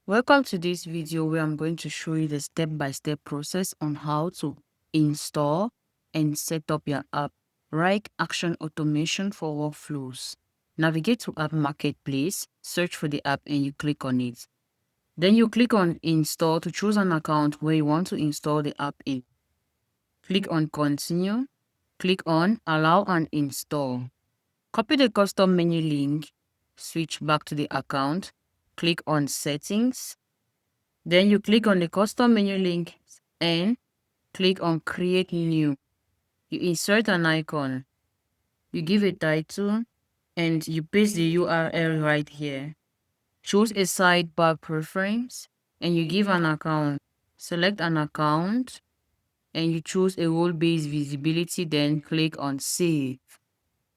Welcome to this video where I'm going to show you the step-by-step process on how to install and set up your app. Wrike Actions Automation for workflows. Navigate to App Marketplace, search for the app and you click on it. Then you click on Install to choose an account where you want to install the app in. Click on Continue. Click on Allow and Install. Copy the custom menu link, switch back to the account, click on Settings. Then you click on the custom menu link and click on Create New. You insert an icon. You give a title and you paste the URL right here. Choose a sidebar preference and you give an account. Select an account and you choose a role-based visibility, then click on Save.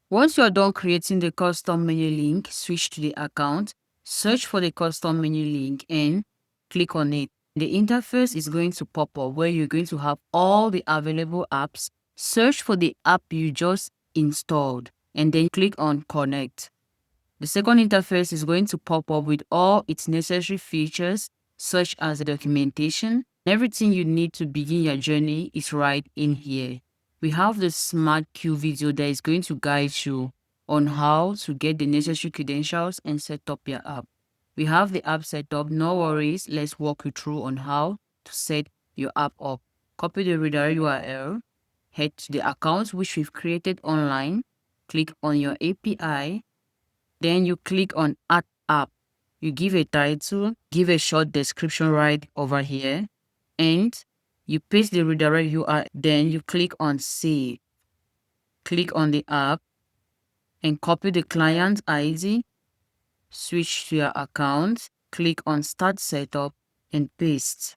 Once you're done creating the custom menu link, switch to the account, search for the custom menu link and click on it. The interface is going to pop up where you're going to have all the available apps. Search for the app you just installed and then click on Connect. The second interface is going to pop up with all its necessary features such as the documentation. Everything you need to begin your journey is right in here. We have the Smart Queue video that is going to guide you on how to get the necessary credentials and set up your app. We have the app set up, no worries, let's walk you through on how to set your app up. Copy the redirect URL, head to the account which we've created online, click on your API, then you click on Add App. You give a title, give a short description right over here, and you paste the redirect URL, then you click on Save. Click on the app and copy the client ID, switch to your account, click on Start Setup and paste.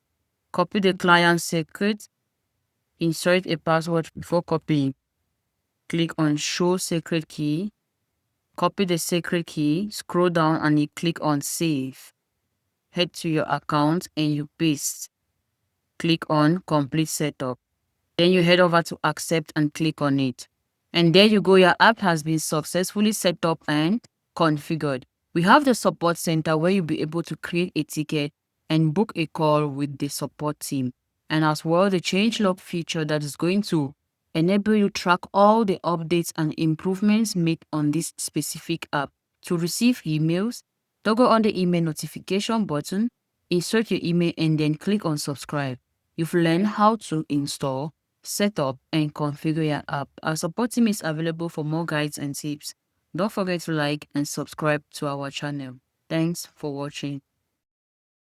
Copy the client secret, insert a password before copying. Click on Show Secret Key, copy the secret key, scroll down and you click on Save. Head to your account and you paste. Click on Complete Setup. Then you head over to Accept and click on it. And there you go, your app has been successfully set up and configured. We have the support center where you'll be able to create a ticket and book a call with the support team. And as well, the changelog feature that is going to enable you to track all the updates and improvements made on this specific app. To receive emails, toggle on the email notification button, insert your email and then click on subscribe. You've learned how to install, set up and configure your app. Our support team is available for more guides and tips. Don't forget to like and subscribe to our channel. Thanks for watching.